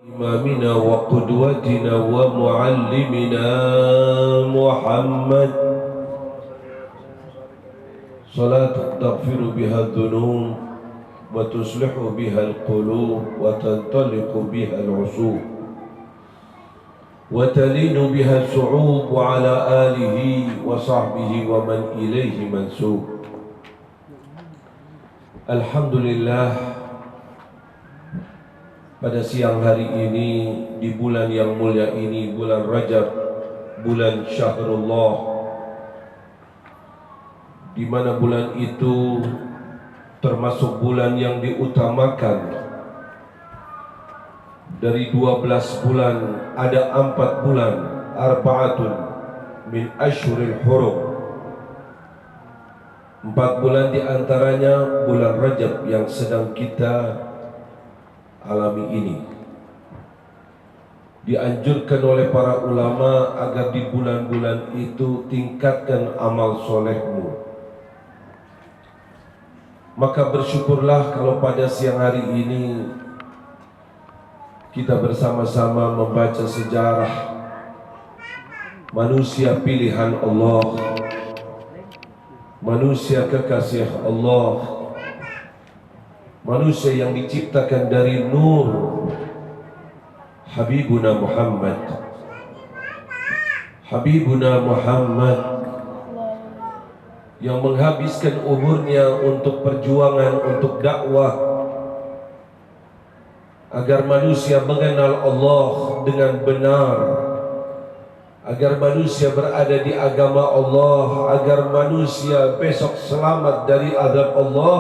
إمامنا وقدوتنا ومعلمنا محمد صلاة تغفر بها الذنوب وتصلح بها القلوب وتنطلق بها العصور وتلين بها الشعوب وعلى آله وصحبه ومن إليه منسوب. Alhamdulillah, pada siang hari ini di bulan yang mulia ini, bulan Rajab, bulan Syahrullah, di mana bulan itu termasuk bulan yang diutamakan. Dari 12 bulan ada 4 bulan, arba'atun min ashhuril hurum. 4 bulan diantaranya bulan Rajab yang sedang kita alami ini. Dianjurkan oleh para ulama agar di bulan-bulan itu tingkatkan amal solehmu. Maka bersyukurlah kalau pada siang hari ini kita bersama-sama membaca sejarah manusia pilihan Allah, manusia kekasih Allah, manusia yang diciptakan dari nur, Habibuna Muhammad. Habibuna Muhammad yang menghabiskan umurnya untuk perjuangan, untuk dakwah, agar manusia mengenal Allah dengan benar, agar manusia berada di agama Allah, agar manusia besok selamat dari azab Allah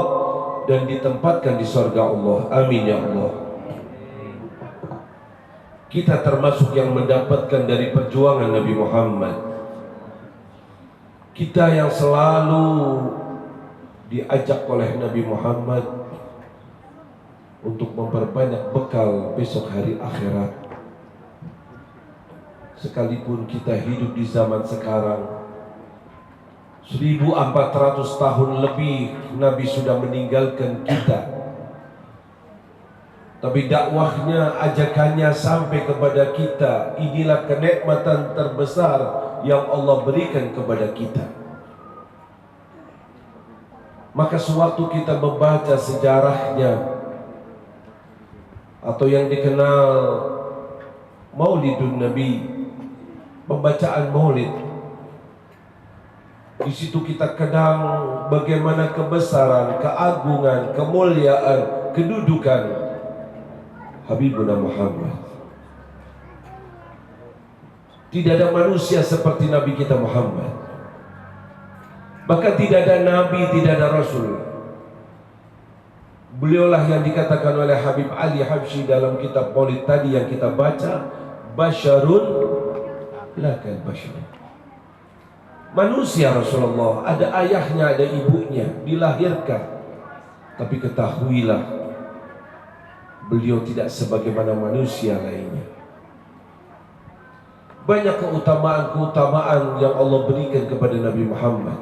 dan ditempatkan di surga Allah. Amin ya Allah. Kita termasuk yang mendapatkan dari perjuangan Nabi Muhammad. Kita yang selalu diajak oleh Nabi Muhammad untuk memperbanyak bekal besok hari akhirat. Sekalipun kita hidup di zaman sekarang, 1400 tahun lebih Nabi sudah meninggalkan kita, tapi dakwahnya, ajakannya sampai kepada kita. Inilah kenikmatan terbesar yang Allah berikan kepada kita. Maka sewaktu kita membaca sejarahnya, atau yang dikenal Maulidun Nabi, pembacaan Maulid, di situ kita kenang bagaimana kebesaran, keagungan, kemuliaan, kedudukan Habibuna Muhammad. Tidak ada manusia seperti Nabi kita Muhammad. Bahkan tidak ada Nabi, tidak ada Rasul. Beliaulah yang dikatakan oleh Habib Ali Habsyi dalam kitab Maulid tadi yang kita baca, basyarun lakan basyarun. Manusia Rasulullah, ada ayahnya, ada ibunya, dilahirkan. Tapi ketahuilah, beliau tidak sebagaimana manusia lainnya. Banyak keutamaan-keutamaan yang Allah berikan kepada Nabi Muhammad.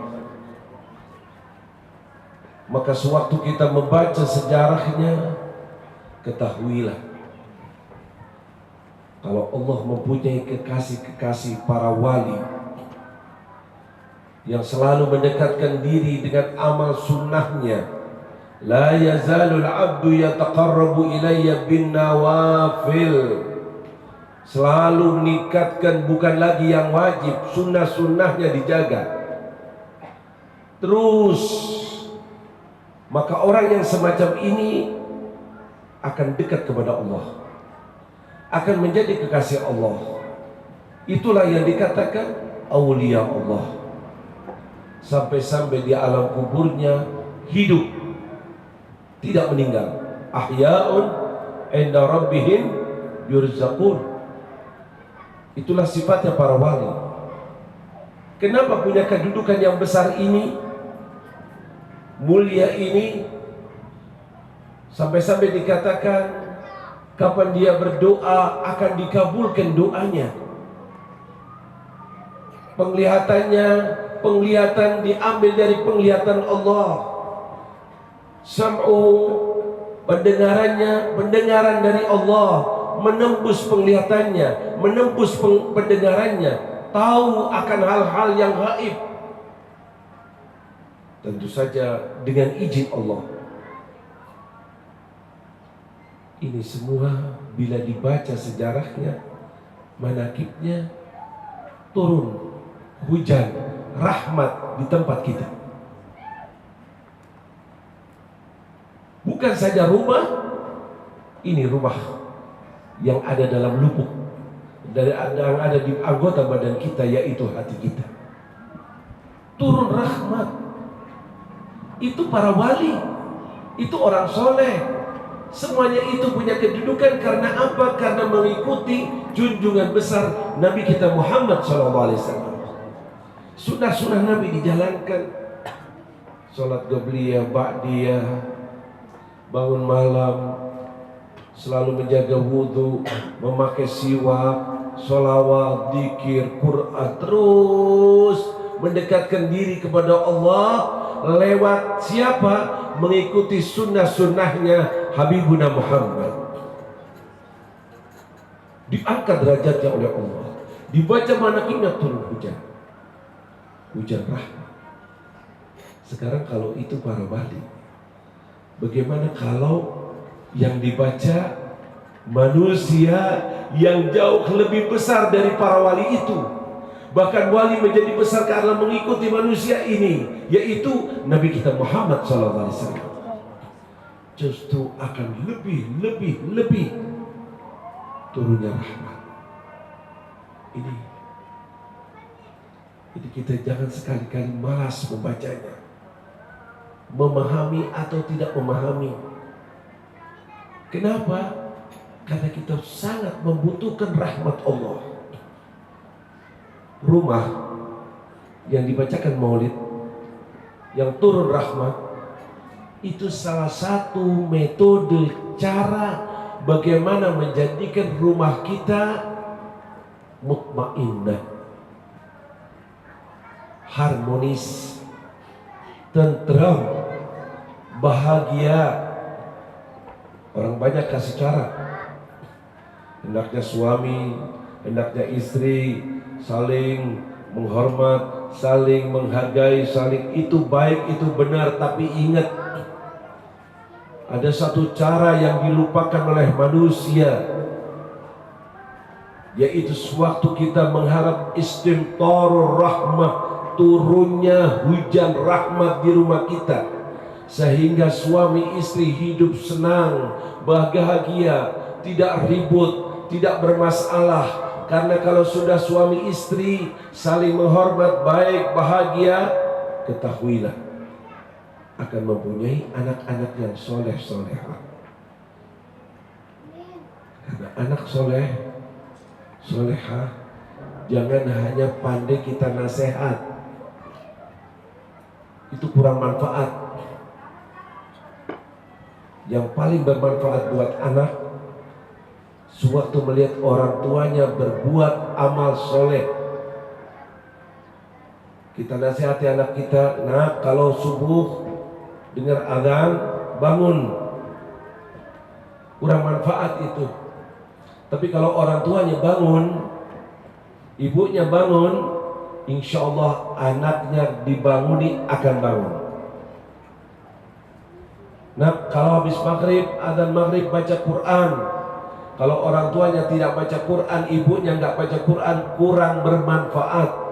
Maka sewaktu kita membaca sejarahnya, ketahuilah kalau Allah mempunyai kekasih-kekasih para wali yang selalu mendekatkan diri dengan amal sunnahnya. La yazalul abdu yataqarrabu ilayya bin nawafil. Selalu meningkatkan, bukan lagi yang wajib, sunnah-sunnahnya dijaga terus. Maka orang yang semacam ini akan dekat kepada Allah, akan menjadi kekasih Allah. Itulah yang dikatakan aulia Allah. Sampai-sampai di alam kuburnya hidup, tidak meninggal. Ahya'un inda rabbihim yurzaqun. Itulah sifatnya para wali. Kenapa punya kedudukan yang besar ini, mulia ini, sampai-sampai dikatakan kapan dia berdoa akan dikabulkan doanya. Penglihatannya, penglihatan diambil dari penglihatan Allah. Sam'u, pendengarannya, pendengaran dari Allah. menembus penglihatannya, menembus pendengarannya, tahu akan hal-hal yang gaib. Tentu saja dengan izin Allah. Ini semua bila dibaca sejarahnya, manakibnya, turun hujan rahmat di tempat kita. Bukan saja rumah, ini rumah yang ada dalam lubuk, yang ada di anggota badan kita, yaitu hati kita. Turun rahmat. Itu para wali, itu orang soleh. Semuanya itu punya kedudukan karena apa? Karena mengikuti junjungan besar Nabi kita Muhammad SAW. Sunnah-sunnah Nabi dijalankan. Salat qabliyah, ba'diyah, bangun malam, selalu menjaga wudhu, memakai siwak, sholawat, dzikir, Quran, terus mendekatkan diri kepada Allah lewat siapa? Mengikuti sunnah-sunnahnya Habibuna Muhammad. Diangkat derajatnya oleh Allah. Dibaca manakibnya turun hujan. Hujan rahmat. Sekarang kalau itu para wali, bagaimana kalau yang dibaca manusia yang jauh lebih besar dari para wali itu? Bahkan wali menjadi besar karena mengikuti manusia ini, yaitu Nabi kita Muhammad SAW. Justru akan lebih turunnya rahmat. Ini kita jangan sekali-kali malas membacanya, memahami atau tidak memahami. Kenapa? Karena kita sangat membutuhkan rahmat Allah. Rumah yang dibacakan maulid, yang turun rahmat, itu salah satu metode cara bagaimana menjadikan rumah kita mutmainnah, harmonis, tentram, bahagia. Orang banyak kasih cara. Hendaknya suami, hendaknya istri saling menghormat, saling menghargai, saling, itu baik, itu benar. Tapi ingat, ada satu cara yang dilupakan oleh manusia, yaitu sewaktu kita mengharap istimtarur rahmah, turunnya hujan rahmat di rumah kita, sehingga suami istri hidup senang, bahagia, tidak ribut, tidak bermasalah. Karena kalau sudah suami istri saling menghormat, baik, bahagia, ketahuilah akan mempunyai anak-anak yang soleh-solehah. Karena anak soleh, solehah, jangan hanya pandai kita nasihat, itu kurang manfaat. Yang paling bermanfaat buat anak, sewaktu melihat orang tuanya berbuat amal soleh. Kita nasihati anak kita, nah kalau subuh dengar azan bangun. Kurang manfaat itu. Tapi kalau orang tuanya bangun, ibunya bangun, insya Allah anaknya dibanguni akan bangun. Nah kalau habis maghrib, azan maghrib baca Quran. Kalau orang tuanya tidak baca Quran, ibunya nggak baca Quran, kurang bermanfaat.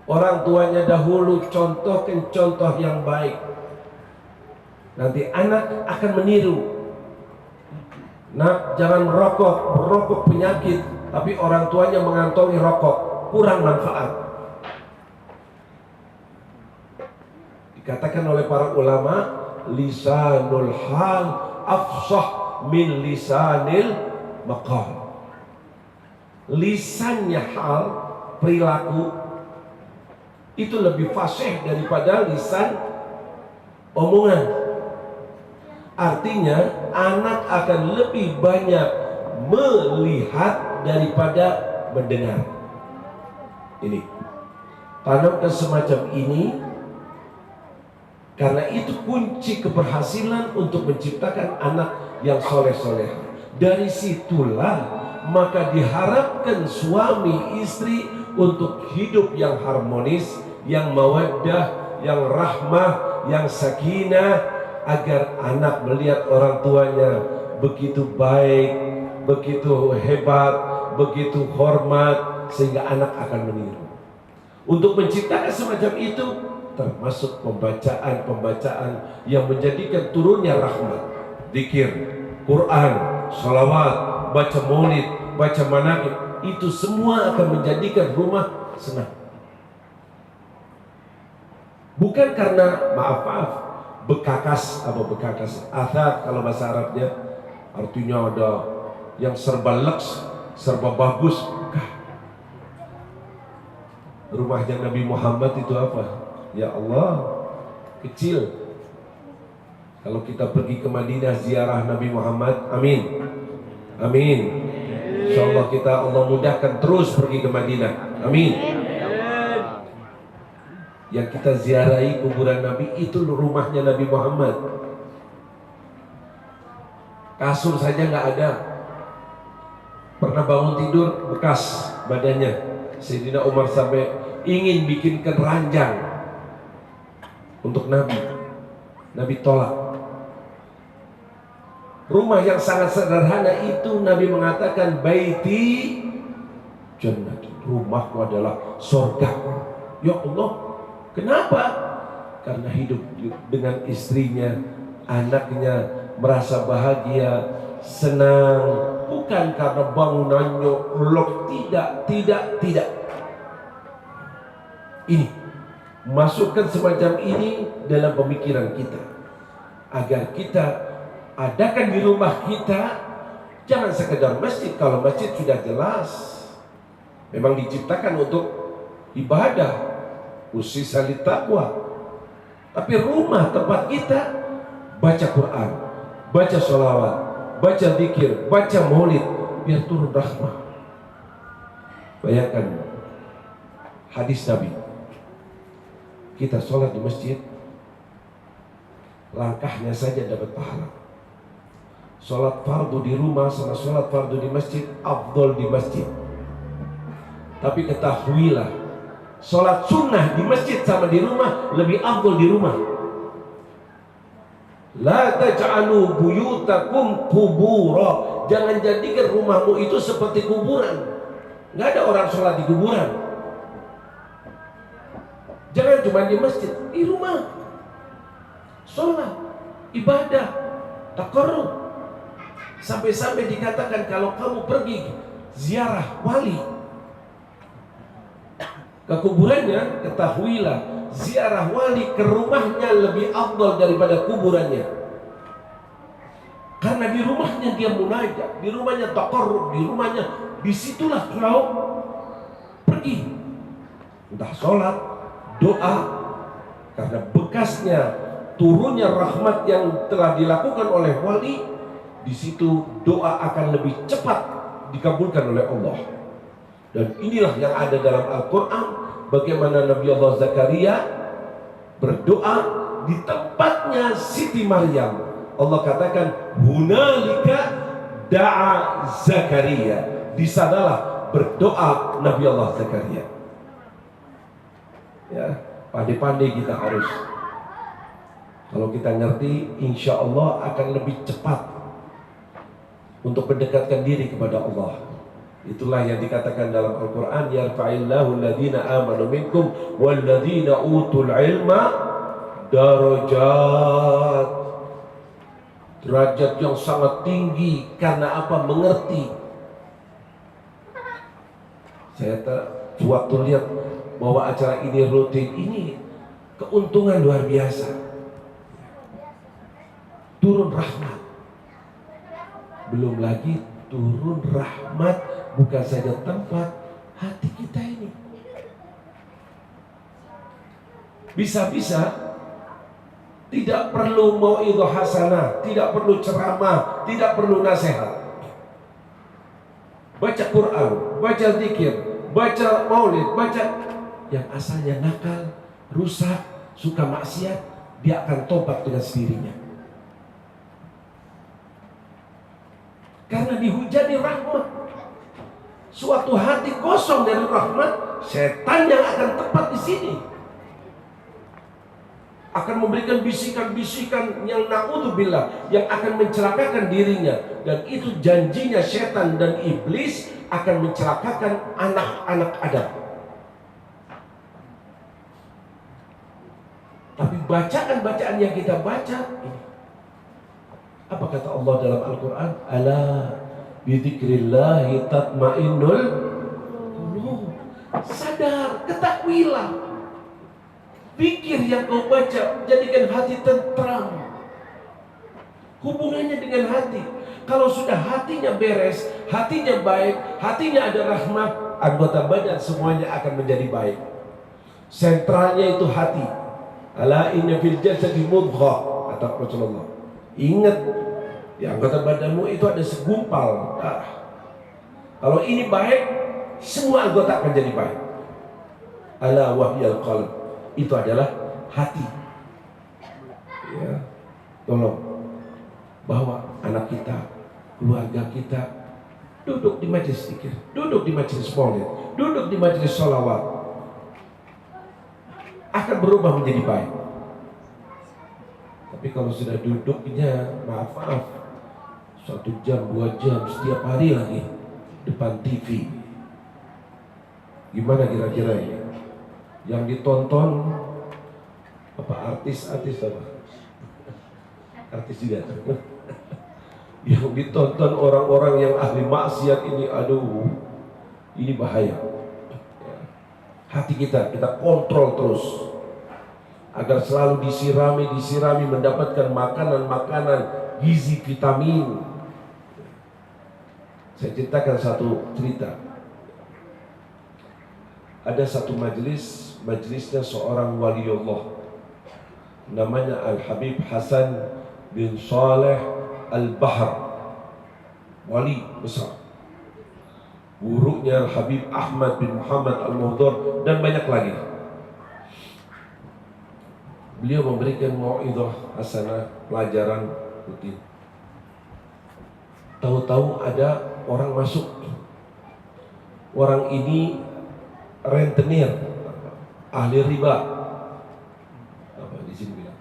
Orang tuanya dahulu contohkan contoh yang baik, nanti anak akan meniru. Nah, jangan merokok penyakit, tapi orang tuanya mengantongi rokok, kurang manfaat. Dikatakan oleh para ulama, lisanul hal afsah min lisanil maqal. Lisannya hal, perilaku, itu lebih fasih daripada lisan omongan. Artinya anak akan lebih banyak melihat daripada mendengar. Ini tanamkan semacam ini, karena itu kunci keberhasilan untuk menciptakan anak yang soleh-soleh. Dari situlah maka diharapkan suami istri untuk hidup yang harmonis, yang mawaddah, yang rahmah, yang sakinah, agar anak melihat orang tuanya begitu baik, begitu hebat, begitu hormat, sehingga anak akan meniru. Untuk menciptakan semacam itu termasuk pembacaan-pembacaan yang menjadikan turunnya rahmat, zikir, Quran, salawat, baca maulid, baca manaqib, itu semua akan menjadikan rumah senang. Bukan karena maaf bekakas, athar kalau bahasa Arabnya, artinya ada yang serba leks, serba bagus. Rumahnya Nabi Muhammad itu apa? Ya Allah, kecil. Kalau kita pergi ke Madinah ziarah Nabi Muhammad, amin, amin. Insyaallah Allah mudahkan terus pergi ke Madinah, amin. Yang kita ziarahi kuburan Nabi itu rumahnya Nabi Muhammad. Kasur saja nggak ada. Pernah bangun tidur bekas badannya. Sayyidina Umar sampai ingin bikinkan ranjang untuk Nabi. Nabi tolak. Rumah yang sangat sederhana itu Nabi mengatakan baiti jannah, rumahku adalah surga. Ya Allah, kenapa? Karena hidup dengan istrinya, anaknya, merasa bahagia, senang. Bukan karena bangunannya lok, tidak. Ini masukkan semacam ini dalam pemikiran kita, agar kita adakan di rumah kita. Jangan sekedar masjid. Kalau masjid sudah jelas memang diciptakan untuk ibadah, ussisa littaqwa. Tapi rumah tempat kita baca Quran, baca sholawat, baca zikir, baca maulid, biar turun rahmah. Bayangkan hadis Nabi, kita sholat di masjid, langkahnya saja dapat pahala. Sholat fardu di rumah sama sholat fardu di masjid, afdol di masjid. Tapi ketahuilah, sholat sunnah di masjid sama di rumah lebih afdol di rumah. La taj'alu buyutakum qubura. Jangan jadikan rumahmu itu seperti kuburan. Nggak ada orang sholat di kuburan. Jangan cuma di masjid, di rumah sholat, ibadah, taqarrub. Sampai-sampai dikatakan kalau kamu pergi ziarah wali ke kuburannya, ketahuilah ziarah wali ke rumahnya lebih afdal daripada kuburannya. Karena di rumahnya dia munajat, di rumahnya taqarrub, di rumahnya, disitulah kau pergi, entah sholat, doa. Karena bekasnya turunnya rahmat yang telah dilakukan oleh wali, di situ doa akan lebih cepat dikabulkan oleh Allah. Dan inilah yang ada dalam Al-Quran, bagaimana Nabi Allah Zakaria berdoa di tempatnya Siti Maryam. Allah katakan hunalika da'a Zakaria. Di sanalah berdoa Nabi Allah Zakaria. Ya, pandai-pandai kita harus. Kalau kita ngerti, insya Allah akan lebih cepat untuk mendekatkan diri kepada Allah. Itulah yang dikatakan dalam Al-Quran, yarfa'illahu alladhina amanu minkum walladhina utul ilma darajat. Derajat yang sangat tinggi. Karena apa? Mengerti. Saya waktu lihat bahwa acara ini rutin, ini keuntungan luar biasa. Turun rahmat. Belum lagi turun rahmat bukan saja tempat, hati kita ini. Bisa-bisa tidak perlu mau'idhah hasanah, tidak perlu ceramah, tidak perlu nasihat. Baca Quran, baca zikir, baca maulid, baca yang asalnya nakal, rusak, suka maksiat, dia akan tobat dengan sendirinya. karena dihujani rahmat. Suatu hati kosong dari rahmat, setan yang akan tepat di sini akan memberikan bisikan-bisikan yang na'udzubillah, yang akan mencelakakan dirinya. Dan itu janjinya setan dan iblis akan mencelakakan anak-anak Adam. Tapi bacaan-bacaan yang kita baca ini, apa kata Allah dalam Al-Quran? Ala bidzikrillahi tatmainnul qulub. Sadar, ketahuilah, pikir yang kau baca jadikan hati tentram. Hubungannya dengan hati. Kalau sudah hatinya beres, hatinya baik, hatinya ada rahmat, anggota badan semuanya akan menjadi baik. Sentralnya itu hati. Ala inna fil jasadi mudghah, kata Rasulullah. Ingat, di anggota badanmu itu ada segumpal darah. Kalau ini baik, semua anggota akan jadi baik. Ala wahyal qalb, itu adalah hati. Ya, tolong bawa anak kita, keluarga kita duduk di majelis zikir, duduk di majelis maulid, duduk di majelis sholawat, akan berubah menjadi baik. Tapi kalau sudah duduknya, maaf, 1 jam, 2 jam setiap hari lagi depan TV, gimana kira-kira ini? Yang ditonton apa, artis-artis apa? Artis juga. Yang ditonton orang-orang yang ahli maksiat ini, aduh, ini bahaya. Hati kita kontrol terus agar selalu disirami mendapatkan makanan gizi, vitamin. Saya ceritakan satu cerita. Ada satu majelisnya seorang waliullah, namanya Al-Habib Hasan bin Saleh Al-Bahr, wali besar. Gurunya Al-Habib Ahmad bin Muhammad Al-Muhdar dan banyak lagi. Beliau memberikan mau'idhah hasanah, pelajaran rutin. Tahu-tahu ada orang masuk. Orang ini rentenir, ahli riba. Apa di sini bilang?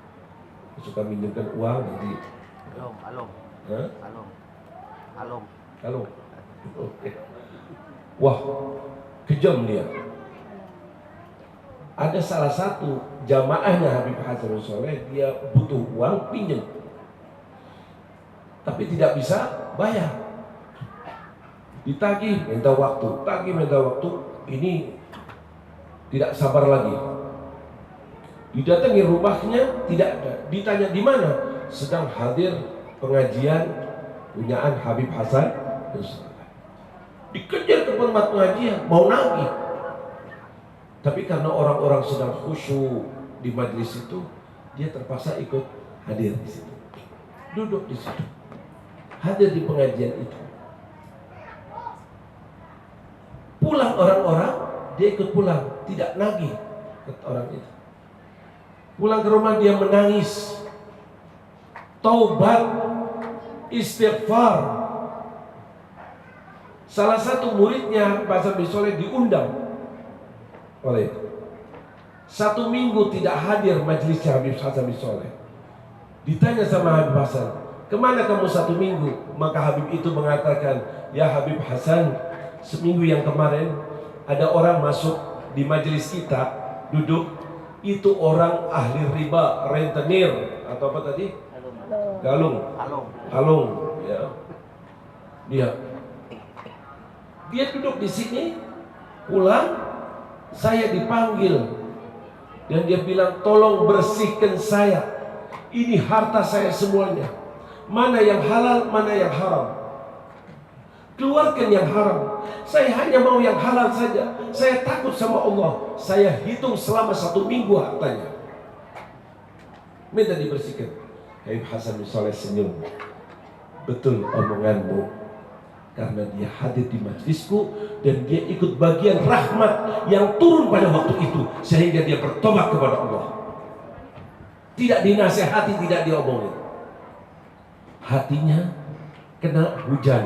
Suka minjamkan uang nanti. Alom. Oke. Wah, kejam dia. Ada salah satu jamaahnya Habib Hasan bin Saleh, dia butuh uang, pinjam, tapi tidak bisa bayar. Ditagih, minta waktu, ini tidak sabar lagi. Didatangi rumahnya, tidak ada. Ditanya di mana? Sedang hadir pengajian punyaan Habib Hasan bin Saleh. Dikejar ke tempat pengajian, mau nagih. Tapi karena orang-orang sedang khusyuk di majelis itu, dia terpaksa ikut hadir di situ. Duduk di situ. Hadir di pengajian itu. Pulang orang-orang, dia ikut pulang, tidak nagih ke orang itu. Pulang ke rumah dia menangis. Taubat, istighfar. Salah satu muridnya Pak Hasan bin Saleh diundang oleh 1 minggu tidak hadir majelis Habib Hasan bin Saleh. Ditanya sama Habib Hasan, kemana kamu 1 minggu? Maka Habib itu mengatakan, ya Habib Hasan, seminggu yang kemarin ada orang masuk di majelis kita, duduk, itu orang ahli riba, rentenir atau apa tadi? Galung. Ya. Dia duduk di sini, pulang, saya dipanggil dan dia bilang, tolong bersihkan saya. Ini harta saya semuanya. Mana yang halal, mana yang haram. Keluarkan yang haram. Saya hanya mau yang halal saja. Saya takut sama Allah. Saya hitung selama 1 minggu hartanya. Minta dibersihkan. Habib Hasan bin Saleh senyum. Betul omonganmu. Karena dia hadir di majlisku dan dia ikut bagian rahmat yang turun pada waktu itu, sehingga dia bertobat kepada Allah. Tidak dinasehati, tidak diomongin. Hatinya kena hujan